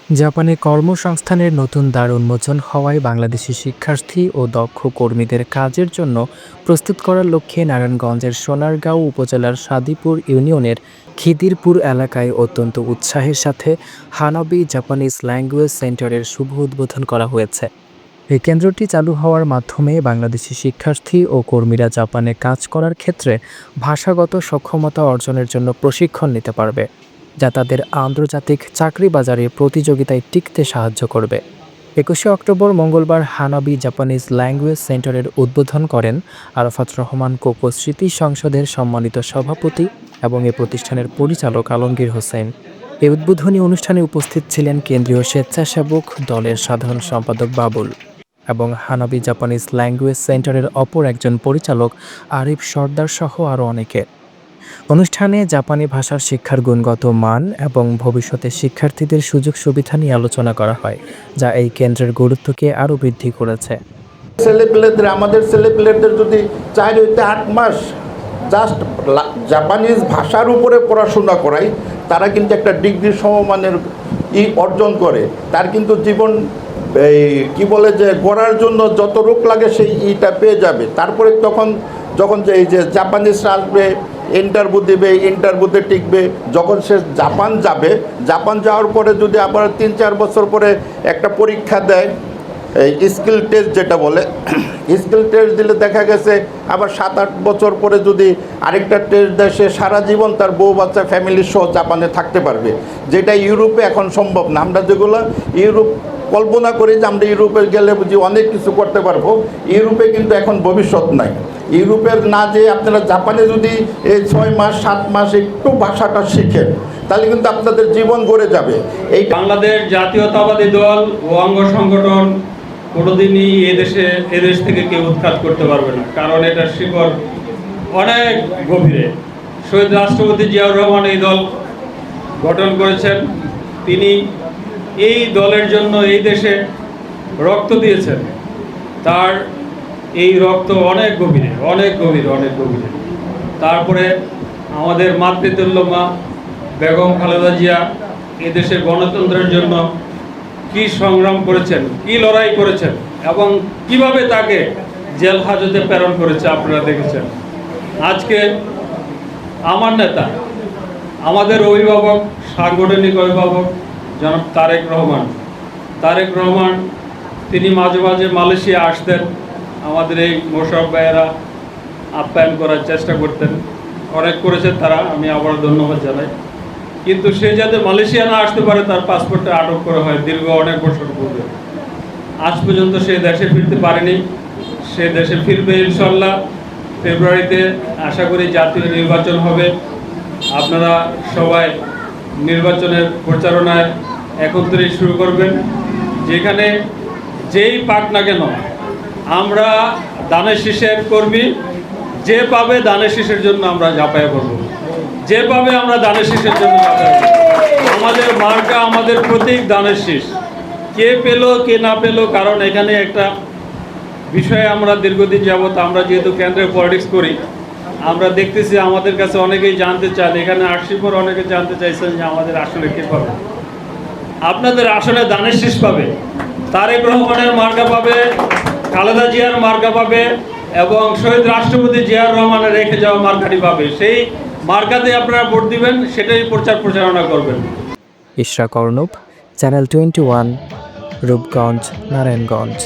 জাপানে কর্মসংস্থানের নতুন দ্বার উন্মোচন হওয়ায় বাংলাদেশি শিক্ষার্থী ও দক্ষ কর্মীদের কাজের জন্য প্রস্তুত করার লক্ষ্যে নারায়ণগঞ্জের সোনারগাঁও উপজেলার সাদিপুর ইউনিয়নের খিদিরপুর এলাকায় অত্যন্ত উৎসাহের সাথে হানাবি জাপানিজ ল্যাঙ্গুয়েজ সেন্টারের শুভ উদ্বোধন করা হয়েছে। এই কেন্দ্রটি চালু হওয়ার মাধ্যমে বাংলাদেশি শিক্ষার্থী ও কর্মীরা জাপানে কাজ করার ক্ষেত্রে ভাষাগত সক্ষমতা অর্জনের জন্য প্রশিক্ষণ নিতে পারবে, যা তাদের আন্তর্জাতিক চাকরি বাজারে প্রতিযোগিতায় টিকতে সাহায্য করবে। ২১শে অক্টোবর মঙ্গলবার হানাবি জাপানিজ ল্যাঙ্গুয়েজ সেন্টারের উদ্বোধন করেন আরাফাত রহমান কোকো স্মৃতি সংসদের সম্মানিত সভাপতি এবং এ প্রতিষ্ঠানের পরিচালক আলমগীর হোসেন। এই উদ্বোধনী অনুষ্ঠানে উপস্থিত ছিলেন কেন্দ্রীয় স্বেচ্ছাসেবক দলের সাধারণ সম্পাদক বাবুল এবং হানাবি জাপানিজ ল্যাঙ্গুয়েজ সেন্টারের অপর একজন পরিচালক আরিফ সর্দার সহ আরও অনেকে। অনুষ্ঠানে জাপানি ভাষার শিক্ষার গুণগত মান এবং ভবিষ্যতে শিক্ষার্থীদের সুযোগ সুবিধা নিয়ে আলোচনা করা হয়, যা এই কেন্দ্রের গুরুত্বকে আরও বৃদ্ধি করেছে। আমাদের ছেলেপেলেদের যদি 4 হইতে 8 মাস জাস্ট জাপানিজ ভাষার উপরে পড়াশোনা করাই, তারা কিন্তু একটা ডিগ্রি সমমানের অর্জন করে। তার কিন্তু জীবন কি বলে যে গড়ার জন্য যত রোগ লাগে সেই ইটা পেয়ে যাবে। তারপরে যখন যে এই যে জাপানিজরা আসবে, ইন্টারভিউ দেবে, ইন্টারভিউতে টিকবে, যখন সে জাপান যাবে, জাপান যাওয়ার পরে যদি আবার 3-4 বছর পরে একটা পরীক্ষা দেয়, এই স্কিল টেস্ট যেটা বলে, স্কিল টেস্ট দিলে দেখা গেছে আবার 7-8 বছর পরে যদি আরেকটা টেস্ট দেয়, সে সারা জীবন তার বউ বাচ্চা ফ্যামিলি সহ জাপানে থাকতে পারবে, যেটা ইউরোপে এখন সম্ভব না। আমরা যেগুলো ইউরোপ কল্পনা করি যে আমরা ইউরোপে গেলে বুঝি অনেক কিছু করতে পারবো, ইউরোপে কিন্তু এখন ভবিষ্যৎ নাই। ইউরোপের না যে আপনারা জাপানে যদি এই 6 মাস 7 মাস একটু ভাষাটা শিখেন, তাহলে কিন্তু আপনাদের জীবন গড়ে যাবে। এই বাংলাদেশ জাতীয়তাবাদী দল ও অঙ্গ সংগঠন কোনোদিনই এদেশ থেকে কেউ উৎখাত করতে পারবে না, কারণ এটার শিকড় অনেক গভীরে। শহীদ রাষ্ট্রপতি জিয়াউর রহমান এই দল গঠন করেছেন, তিনি এই দলের জন্য এই দেশে রক্ত দিয়েছেন। তার এই রক্ত অনেক গভীরে, অনেক গভীরে, অনেক গভীরে। তারপরে আমাদের মাতৃতুল্য মা বেগম খালেদা জিয়া এদেশের গণতন্ত্রের জন্য কি সংগ্রাম করেছেন, কি লড়াই করেছেন এবং কিভাবে তাকে জেল হাজতে প্রেরণ করেছে আপনারা দেখেছেন। আজকে আমার নেতা, আমাদের অভিভাবক, সাংগঠনিক অভিভাবক জনাব তারেক রহমান, তিনি মাঝে মাঝে মালয়েশিয়া আসতেন, আমাদের এই মোশাররফ ভাইয়েরা আপ্যায়ন করার চেষ্টা করতেন, অনেক করেছেন তারা, আমি আবার ধন্যবাদ জানাই। কিন্তু সে যাতে মালয়েশিয়া না আসতে পারে, তার পাসপোর্টে আটক করা হয় দীর্ঘ অনেক বছর পূর্বে। আজ পর্যন্ত সে দেশে ফিরতে পারেনি। সে দেশে ফিরবে ইনশাল্লাহ। ফেব্রুয়ারিতে আশা করি জাতীয় নির্বাচন হবে। আপনারা সবাই নির্বাচনের প্রচারণায় একত্রে শুরু করবেন। যেখানে যেই পাক না কেন, আমরা দানের শীষের কর্মী, যে পাবে দানের শীষের জন্য আমরা ঝাঁপায় পড়ব, যে পাবে আমরা দানের শীষের জন্য ঝাঁপায় পড়ব। আমাদের মার্কা, আমাদের প্রতীক দানের শীষ। কে পেল কে না পেল, কারণ এখানে একটা বিষয়ে আমরা দীর্ঘদিন যাবত, আমরা যেহেতু কেন্দ্রে পলিটিক্স করি, আমরা দেখতেছি আমাদের কাছে অনেকেই জানতে চান, এখানে আসির পর অনেকে জানতে চাইছেন যে আমাদের আসলে কে পাবে। আপনাদের আসলে দানের শীষ পাবে, তারেক রহমানের মার্কা পাবে, খালেদা জিয়ার মার্কা পাবে এবং শহীদ রাষ্ট্রপতি জিয়াউর রহমানের রেখে যাওয়া মার্কাটি পাবে। সেই মার্কাতে আপনারা ভোট দিবেন, সেটাই প্রচারণা করবেন। ইশরাক অর্ণব, চ্যানেল 21, রূপগঞ্জ, নারায়ণগঞ্জ।